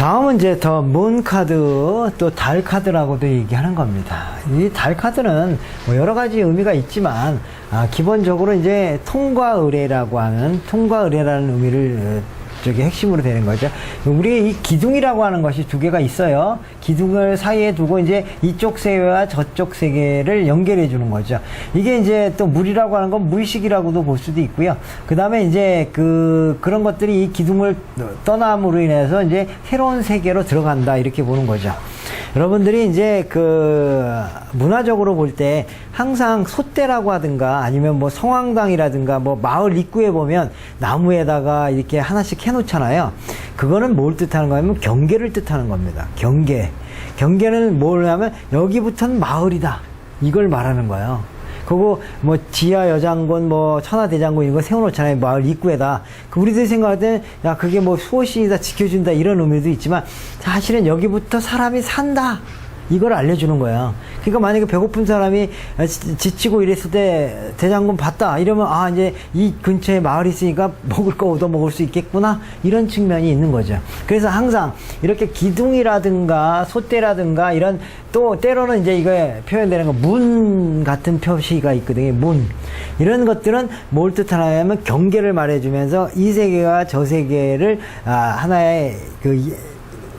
다음은 이제 더 문 카드, 또 달 카드라고도 얘기하는 겁니다. 이 달 카드는 뭐 여러 가지 의미가 있지만, 기본적으로 이제 통과 의례라고 하는, 통과 의례라는 의미를 저기 핵심으로 되는 거죠. 우리 이 기둥이라고 하는 것이 두 개가 있어요. 기둥을 사이에 두고 이제 이쪽 세계와 저쪽 세계를 연결해 주는 거죠. 이게 이제 또 물이라고 하는 건 물식이라고도 볼 수도 있고요. 그 다음에 이제 그런 것들이 이 기둥을 떠남으로 인해서 이제 새로운 세계로 들어간다, 이렇게 보는 거죠. 여러분들이 이제 문화적으로 볼 때 항상 솥대라고 하든가 아니면 뭐 성황당이라든가 뭐 마을 입구에 보면 나무에다가 이렇게 하나씩 해놓잖아요. 그거는 뭘 뜻하는 거냐면 경계를 뜻하는 겁니다. 경계. 경계는 뭐냐면 여기부터는 마을이다, 이걸 말하는 거예요. 그거 뭐 지하 여장군, 뭐 천하대장군 이거 세워놓잖아요, 마을 입구에다. 우리들이 생각할 때는 야, 그게 뭐 수호신이다, 지켜준다, 이런 의미도 있지만 사실은 여기부터 사람이 산다, 이걸 알려주는 거야. 그러니까 만약에 배고픈 사람이 지치고 이랬을 때 대장군 봤다 이러면 이제 이 근처에 마을이 있으니까 먹을 거 얻어 먹을 수 있겠구나, 이런 측면이 있는 거죠. 그래서 항상 이렇게 기둥이라든가 솥대라든가 이런, 또 때로는 이제 이거에 표현되는 거 문 같은 표시가 있거든요. 문, 이런 것들은 뭘 뜻하냐면 경계를 말해주면서 이 세계와 저 세계를 하나의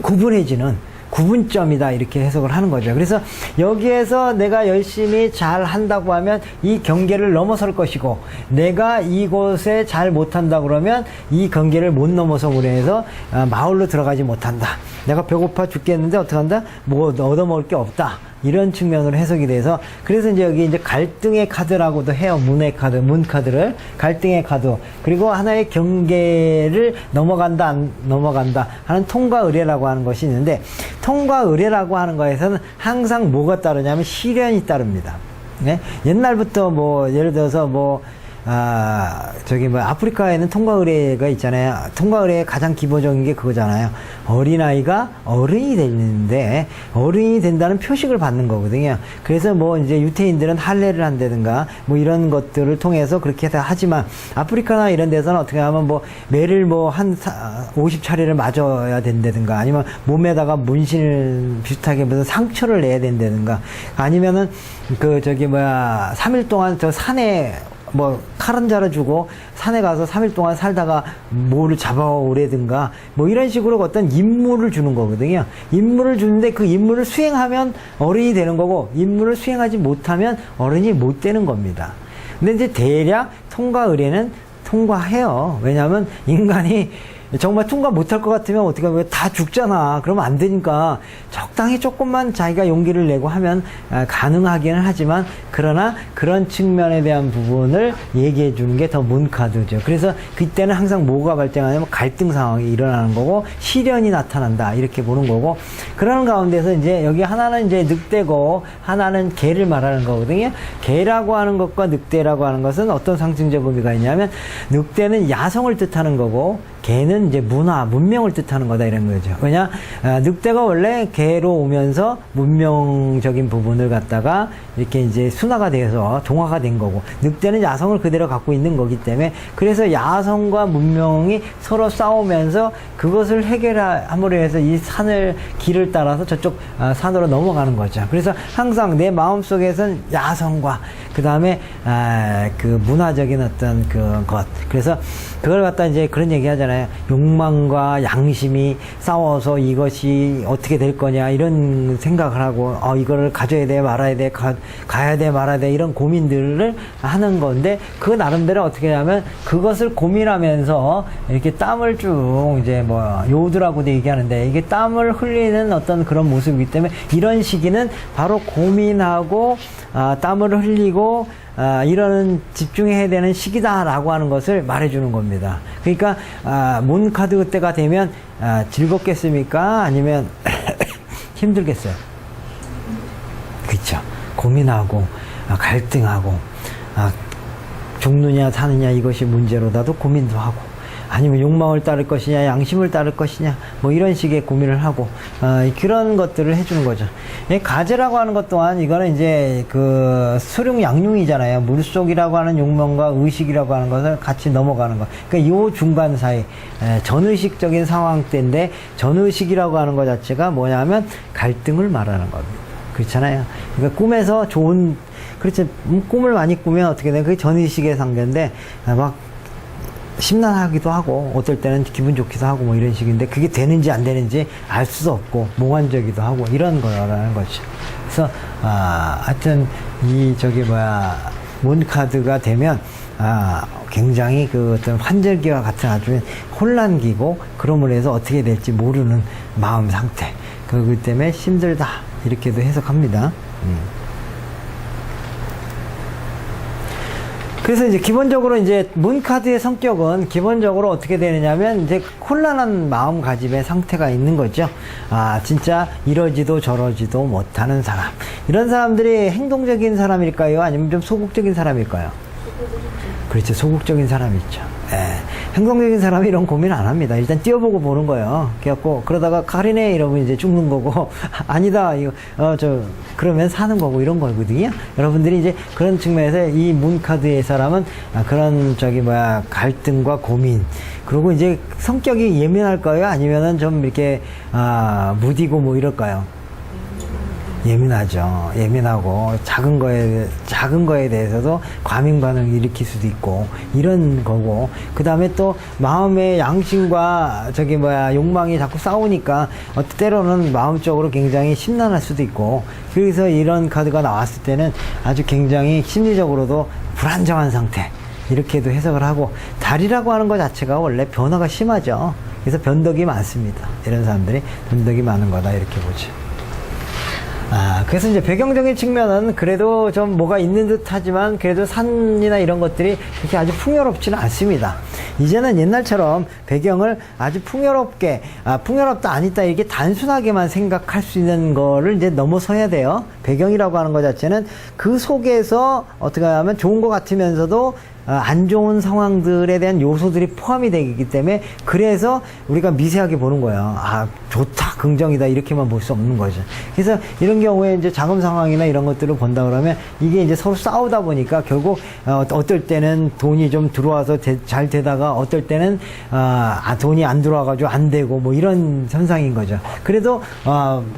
구분해지는 구분점이다, 이렇게 해석을 하는 거죠. 그래서 여기에서 내가 열심히 잘 한다고 하면 이 경계를 넘어설 것이고, 내가 이곳에 잘 못한다 그러면 이 경계를 못 넘어서므로 해서 마을로 들어가지 못한다. 내가 배고파 죽겠는데 어떡한다? 뭐 얻어먹을 게 없다, 이런 측면으로 해석이 돼서, 그래서 이제 여기 이제 갈등의 카드라고도 해요. 문의 카드, 문 카드를 갈등의 카드, 그리고 하나의 경계를 넘어간다, 안 넘어간다 하는 통과 의례라고 하는 것이 있는데, 통과 의례라고 하는 거에서는 항상 뭐가 따르냐면 시련이 따릅니다. 네? 옛날부터 뭐 예를 들어서 아프리카에는 통과 의례가 있잖아요. 통과 의례의 가장 기본적인 게 그거잖아요. 어린아이가 어른이 되는데, 어른이 된다는 표식을 받는 거거든요. 그래서 뭐 이제 유태인들은 할례를 한다든가 뭐 이런 것들을 통해서 그렇게 하지만, 아프리카나 이런 데서는 어떻게 하면 매를 한 50차례를 맞아야 된다든가, 아니면 몸에다가 문신을 비슷하게 무슨 상처를 내야 된다든가, 아니면은 3일 동안 저 산에 칼 한 자루 주고 산에 가서 3일 동안 살다가 뭐를 잡아오래든가, 이런 식으로 어떤 임무를 주는 거거든요. 임무를 주는데 그 임무를 수행하면 어른이 되는 거고, 임무를 수행하지 못하면 어른이 못 되는 겁니다. 근데 이제 대략 통과 의례는 통과해요. 왜냐하면 인간이 정말 통과 못할 것 같으면 어떻게 하면 다 죽잖아. 그러면 안 되니까 적당히 조금만 자기가 용기를 내고 하면 가능하기는 하지만, 그러나 그런 측면에 대한 부분을 얘기해 주는 게 더 문카드죠. 그래서 그때는 항상 뭐가 발생하냐면 갈등 상황이 일어나는 거고, 시련이 나타난다, 이렇게 보는 거고, 그러는 가운데서 이제 여기 하나는 이제 늑대고 하나는 개를 말하는 거거든요. 개라고 하는 것과 늑대라고 하는 것은 어떤 상징적 의미가 있냐면, 늑대는 야성을 뜻하는 거고 개는 이제 문화, 문명을 뜻하는 거다, 이런 거죠. 왜냐, 늑대가 원래 개로 오면서 문명적인 부분을 갖다가 이렇게 이제 순화가 돼서 동화가 된 거고, 늑대는 야성을 그대로 갖고 있는 거기 때문에, 그래서 야성과 문명이 서로 싸우면서 그것을 해결함으로 해서 이 길을 따라서 저쪽 산으로 넘어가는 거죠. 그래서 항상 내 마음속에선 야성과 그 다음에 문화적인 어떤 것, 그래서 그걸 갖다 이제 그런 얘기 하잖아요. 욕망과 양심이 싸워서 이것이 어떻게 될 거냐, 이런 생각을 하고, 이거를 가져야 돼, 말아야 돼, 가야 돼, 말아야 돼, 이런 고민들을 하는 건데, 그 나름대로 어떻게 하면 그것을 고민하면서 이렇게 땀을 쭉 이제 요드라고도 얘기하는데, 이게 땀을 흘리는 어떤 그런 모습이기 때문에, 이런 시기는 바로 고민하고 땀을 흘리고 이런 집중해야 되는 시기다라고 하는 것을 말해주는 겁니다. 그러니까 문 카드 때가 되면 즐겁겠습니까? 아니면 힘들겠어요? 그렇죠. 고민하고 갈등하고 죽느냐 사느냐 이것이 문제로다도 고민도 하고, 아니면 욕망을 따를 것이냐, 양심을 따를 것이냐, 뭐 이런 식의 고민을 하고, 그런 것들을 해주는 거죠. 가재라고 하는 것 또한 이거는 이제 그 수룡 양룡이잖아요. 물속이라고 하는 욕망과 의식이라고 하는 것을 같이 넘어가는 거. 그러니까 요 중간 사이, 전의식적인 상황 때인데, 전의식이라고 하는 것 자체가 뭐냐면 갈등을 말하는 겁니다. 그렇잖아요. 그러니까 꿈에서 좋은, 그렇지, 꿈을 많이 꾸면 어떻게 돼? 그게 전의식의 상태인데, 막 심란하기도 하고, 어떨 때는 기분 좋기도 하고, 뭐 이런 식인데, 그게 되는지 안 되는지 알 수도 없고, 몽환적이기도 하고, 이런 거라는 거죠. 그래서, 하여튼, 몬카드가 되면, 굉장히 그 어떤 환절기와 같은 아주 혼란기고, 그러므로 해서 어떻게 될지 모르는 마음 상태. 그렇기 때문에 힘들다. 이렇게도 해석합니다. 그래서 이제 기본적으로 이제 문카드의 성격은 기본적으로 어떻게 되느냐면 이제 혼란한 마음가짐의 상태가 있는 거죠. 진짜 이러지도 저러지도 못하는 사람. 이런 사람들이 행동적인 사람일까요? 아니면 좀 소극적인 사람일까요? 그렇죠. 소극적인 사람이 있죠. 행동적인 사람이 이런 고민 안 합니다. 일단 뛰어보고 보는 거예요. 그래갖고, 그러다가 가리네 이러면 이제 죽는 거고, 아니다, 이거, 그러면 사는 거고, 이런 거거든요. 여러분들이 이제 그런 측면에서 이 문카드의 사람은 그런, 갈등과 고민, 그리고 이제 성격이 예민할까요? 아니면은 좀 이렇게, 무디고 뭐 이럴까요? 예민하죠. 예민하고 작은 거에 대해서도 과민 반응을 일으킬 수도 있고 이런 거고, 그 다음에 또 마음의 양심과 욕망이 자꾸 싸우니까 때로는 마음적으로 굉장히 심란할 수도 있고, 그래서 이런 카드가 나왔을 때는 아주 굉장히 심리적으로도 불안정한 상태, 이렇게도 해석을 하고, 달이라고 하는 것 자체가 원래 변화가 심하죠. 그래서 변덕이 많습니다. 이런 사람들이 변덕이 많은 거다, 이렇게 보죠. 그래서 이제 배경적인 측면은 그래도 좀 뭐가 있는 듯 하지만 그래도 산이나 이런 것들이 그렇게 아주 풍요롭지는 않습니다. 이제는 옛날처럼 배경을 아주 풍요롭게, 풍요롭다 아니다 이렇게 단순하게만 생각할 수 있는 거를 이제 넘어서야 돼요. 배경이라고 하는 것 자체는 그 속에서 어떻게 하면 좋은 것 같으면서도 안 좋은 상황들에 대한 요소들이 포함이 되기 때문에, 그래서 우리가 미세하게 보는 거예요. 좋다, 긍정이다, 이렇게만 볼 수 없는 거죠. 그래서 이런 경우에 이제 자금 상황이나 이런 것들을 본다 그러면 이게 이제 서로 싸우다 보니까 결국 어떨 때는 돈이 좀 들어와서 잘 되다가 어떨 때는 돈이 안 들어와가지고 안 되고 뭐 이런 현상인 거죠. 그래도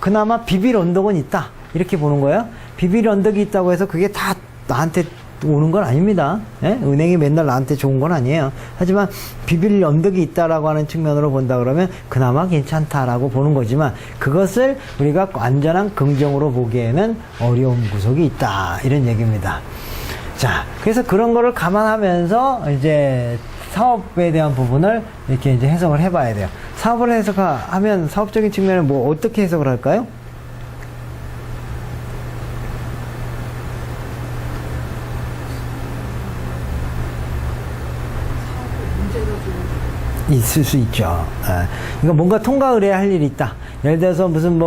그나마 비빌 언덕은 있다, 이렇게 보는 거예요. 비빌 언덕이 있다고 해서 그게 다 나한테 오는 건 아닙니다. 은행이 맨날 나한테 좋은 건 아니에요. 하지만 비빌 언덕이 있다라고 하는 측면으로 본다 그러면 그나마 괜찮다라고 보는 거지만, 그것을 우리가 완전한 긍정으로 보기에는 어려운 구석이 있다, 이런 얘기입니다. 자, 그래서 그런 거를 감안하면서 이제 사업에 대한 부분을 이렇게 이제 해석을 해봐야 돼요. 사업을 해석하면 사업적인 측면을 뭐 어떻게 해석을 할까요? 있을 수 있죠. 그러니까 뭔가 통과 의뢰할 일이 있다. 예를 들어서 무슨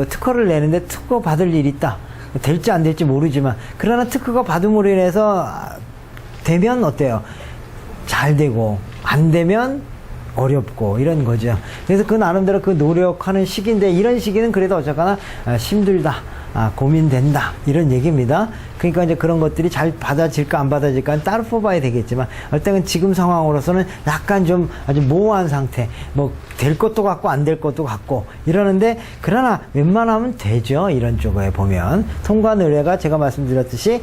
특허를 내는데 특허 받을 일이 있다. 될지 안 될지 모르지만, 그러나 특허가 받음으로 인해서 되면 어때요? 잘 되고, 안 되면 어렵고, 이런 거죠. 그래서 그 나름대로 그 노력하는 시기인데, 이런 시기는 그래도 어쨌거나 힘들다, 고민된다, 이런 얘기입니다. 그러니까 이제 그런 것들이 잘 받아질까 안 받아질까는 따로 뽑아야 되겠지만, 어쨌든 지금 상황으로서는 약간 좀 아주 모호한 상태, 될 것도 같고 안 될 것도 같고 이러는데, 그러나 웬만하면 되죠. 이런 쪽에 보면 통과 의뢰가 제가 말씀드렸듯이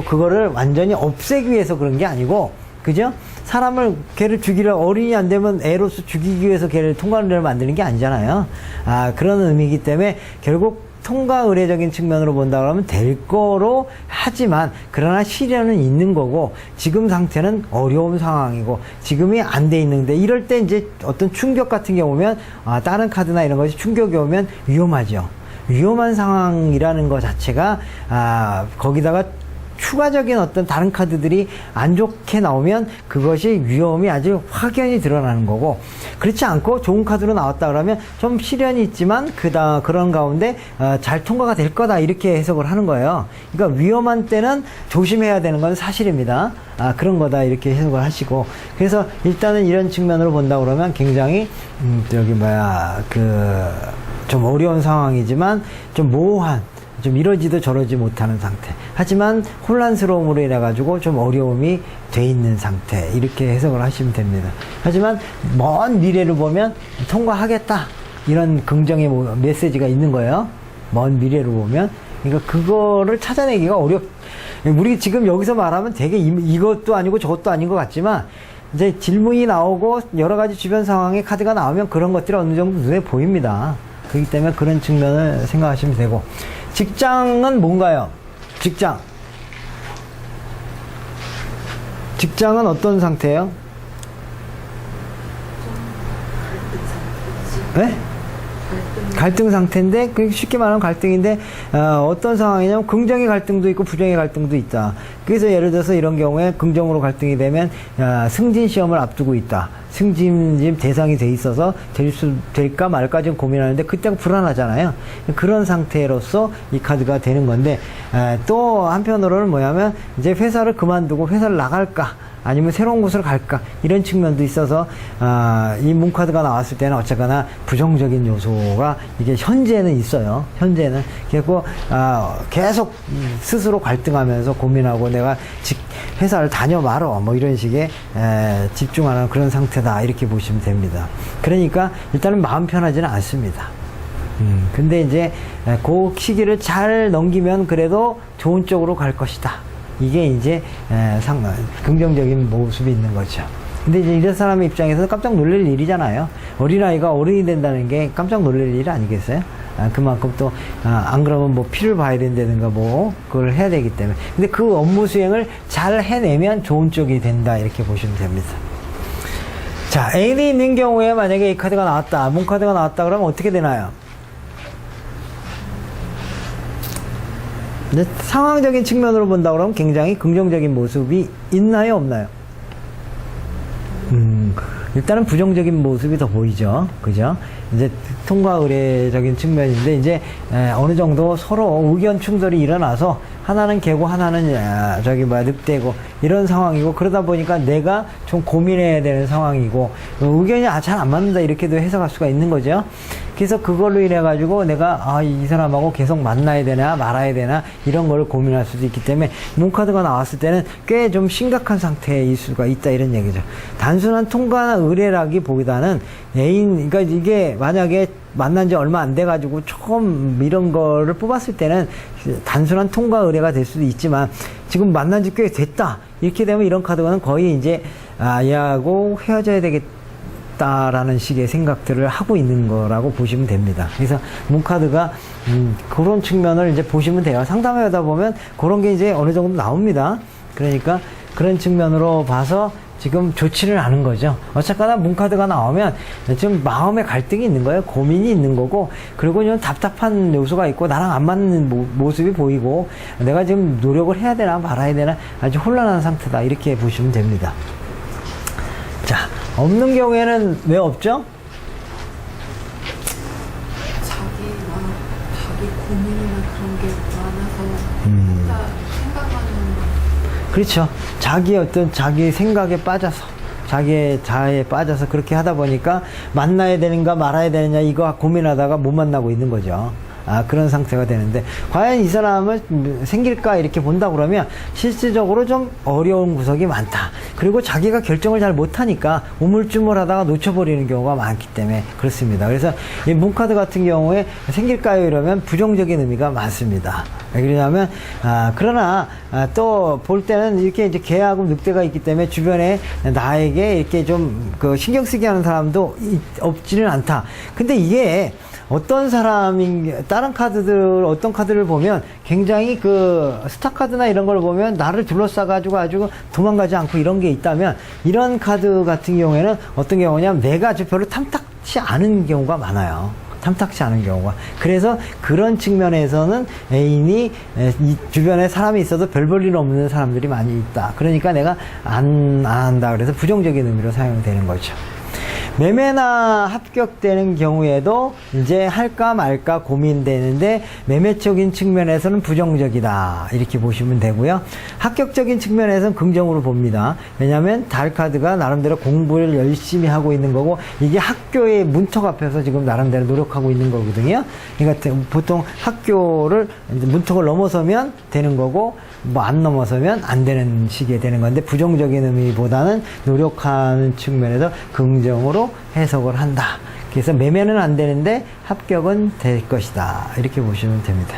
그거를 완전히 없애기 위해서 그런 게 아니고, 그죠? 사람을, 걔를 어린이 안 되면 애로서 죽이기 위해서 걔를 통과 의뢰를 만드는 게 아니잖아요. 그런 의미이기 때문에 결국 통과 의례적인 측면으로 본다 그러면 될 거로 하지만, 그러나 시련은 있는 거고, 지금 상태는 어려운 상황이고, 지금이 안 돼 있는데, 이럴 때 이제 어떤 충격 같은 게 오면, 다른 카드나 이런 것이 충격이 오면 위험하죠. 위험한 상황이라는 것 자체가, 거기다가 추가적인 어떤 다른 카드들이 안 좋게 나오면 그것이 위험이 아주 확연히 드러나는 거고, 그렇지 않고 좋은 카드로 나왔다 그러면 좀 시련이 있지만 그런 가운데 잘 통과가 될 거다 이렇게 해석을 하는 거예요. 그러니까 위험한 때는 조심해야 되는 건 사실입니다. 그런 거다 이렇게 해석을 하시고, 그래서 일단은 이런 측면으로 본다 그러면 굉장히 좀 어려운 상황이지만 좀 모호한, 좀 이러지도 저러지 못하는 상태. 하지만 혼란스러움으로 인해 가지고 좀 어려움이 돼 있는 상태, 이렇게 해석을 하시면 됩니다. 하지만 먼 미래를 보면 통과하겠다, 이런 긍정의 메시지가 있는 거예요. 먼 미래를 보면. 그러니까 그거를 찾아내기가 우리 지금 여기서 말하면 되게 이것도 아니고 저것도 아닌 것 같지만, 이제 질문이 나오고 여러 가지 주변 상황의 카드가 나오면 그런 것들이 어느 정도 눈에 보입니다. 그렇기 때문에 그런 측면을 생각하시면 되고, 직장은 뭔가요? 직장은 어떤 상태예요? 네? 갈등 상태인데, 쉽게 말하면 갈등인데, 어떤 상황이냐면 긍정의 갈등도 있고 부정의 갈등도 있다. 그래서 예를 들어서 이런 경우에 긍정으로 갈등이 되면 승진 시험을 앞두고 있다. 승진 대상이 돼 있어서 될까 말까 좀 고민하는데 그때가 불안하잖아요. 그런 상태로서 이 카드가 되는 건데, 또 한편으로는 뭐냐면 이제 회사를 그만두고 회사를 나갈까 아니면 새로운 곳으로 갈까, 이런 측면도 있어서 이 문카드가 나왔을 때는 어쨌거나 부정적인 요소가 이게 현재는 있어요. 현재는 그래서 계속 스스로 갈등하면서 고민하고 내가 회사를 다녀 말어 뭐 이런 식의 집중하는 그런 상태다, 이렇게 보시면 됩니다. 그러니까 일단은 마음 편하지는 않습니다. 근데 이제 그 시기를 잘 넘기면 그래도 좋은 쪽으로 갈 것이다. 이게 이제 긍정적인 모습이 있는 거죠. 근데 이제 이런 사람의 입장에서 깜짝 놀랄 일이잖아요. 어린아이가 어른이 된다는 게 깜짝 놀랄 일 아니겠어요? 그만큼 또 안 그러면 뭐 피를 봐야 된다든가 뭐 그걸 해야 되기 때문에. 근데 그 업무 수행을 잘 해내면 좋은 쪽이 된다, 이렇게 보시면 됩니다. 자, 애인이 있는 경우에 만약에 이 카드가 나왔다, 문카드가 나왔다 그러면 어떻게 되나요? 근데 상황적인 측면으로 본다 그러면 굉장히 긍정적인 모습이 있나요, 없나요? 일단은 부정적인 모습이 더 보이죠. 그죠? 이제 통과 의례적인 측면인데, 이제 어느 정도 서로 의견 충돌이 일어나서 하나는 개고 하나는 늑대고 이런 상황이고, 그러다 보니까 내가 좀 고민해야 되는 상황이고, 의견이 잘 안 맞는다, 이렇게도 해석할 수가 있는 거죠. 그래서 그걸로 인해 가지고 내가 이 사람하고 계속 만나야 되나 말아야 되나 이런 걸 고민할 수도 있기 때문에 문카드가 나왔을 때는 꽤 좀 심각한 상태일 수가 있다, 이런 얘기죠. 단순한 통과나 의뢰라기보다는 그러니까 이게 만약에 만난 지 얼마 안 돼 가지고 처음 이런 거를 뽑았을 때는 단순한 통과 의뢰가 될 수도 있지만, 지금 만난 지 꽤 됐다, 이렇게 되면 이런 카드는 거의 이제 얘하고 헤어져야 되겠다라는 식의 생각들을 하고 있는 거라고 보시면 됩니다. 그래서 문카드가 그런 측면을 이제 보시면 돼요. 상담하다 보면 그런 게 이제 어느 정도 나옵니다. 그러니까 그런 측면으로 봐서 지금 좋지를 않은 거죠. 어쨌거나 문카드가 나오면 좀 마음의 갈등이 있는 거예요. 고민이 있는 거고, 그리고 좀 답답한 요소가 있고, 나랑 안 맞는 모습이 보이고, 내가 지금 노력을 해야 되나 말아야 되나 아주 혼란한 상태다, 이렇게 보시면 됩니다. 자, 없는 경우에는 왜 없죠? 자기 고민이나 그런 게 많아서 생각하는. 그렇죠. 자기 생각에 빠져서, 자기의 자아에 빠져서 그렇게 하다 보니까 만나야 되는가 말아야 되느냐 이거 고민하다가 못 만나고 있는 거죠. 그런 상태가 되는데, 과연 이 사람을 생길까 이렇게 본다 그러면 실질적으로 좀 어려운 구석이 많다. 그리고 자기가 결정을 잘 못하니까 우물쭈물하다가 놓쳐버리는 경우가 많기 때문에 그렇습니다. 그래서 이 문카드 같은 경우에 생길까요 이러면 부정적인 의미가 많습니다. 왜 그러냐면 그러나 또 볼 때는 이렇게 이제 개하고 늑대가 있기 때문에 주변에 나에게 이렇게 좀 그 신경 쓰게 하는 사람도 없지는 않다. 근데 이게 어떤 다른 카드들, 어떤 카드를 보면 굉장히 그 스타 카드나 이런 걸 보면 나를 둘러싸가지고 아주 도망가지 않고 이런 게 있다면, 이런 카드 같은 경우에는 어떤 경우냐면 내가 별로 탐탁치 않은 경우가 많아요. 탐탁치 않은 경우가. 그래서 그런 측면에서는 애인이 이 주변에 사람이 있어도 별 볼 일 없는 사람들이 많이 있다. 그러니까 내가 안 한다. 그래서 부정적인 의미로 사용되는 거죠. 매매나 합격되는 경우에도 이제 할까 말까 고민되는데 매매적인 측면에서는 부정적이다 이렇게 보시면 되고요. 합격적인 측면에서는 긍정으로 봅니다. 왜냐하면 달 카드가 나름대로 공부를 열심히 하고 있는 거고 이게 학교의 문턱 앞에서 지금 나름대로 노력하고 있는 거거든요. 그러니까 보통 학교를 이제 문턱을 넘어서면 되는 거고 뭐 안 넘어서면 안 되는 시기에 되는 건데 부정적인 의미보다는 노력하는 측면에서 긍정으로 해석을 한다. 그래서 매매는 안 되는데 합격은 될 것이다. 이렇게 보시면 됩니다.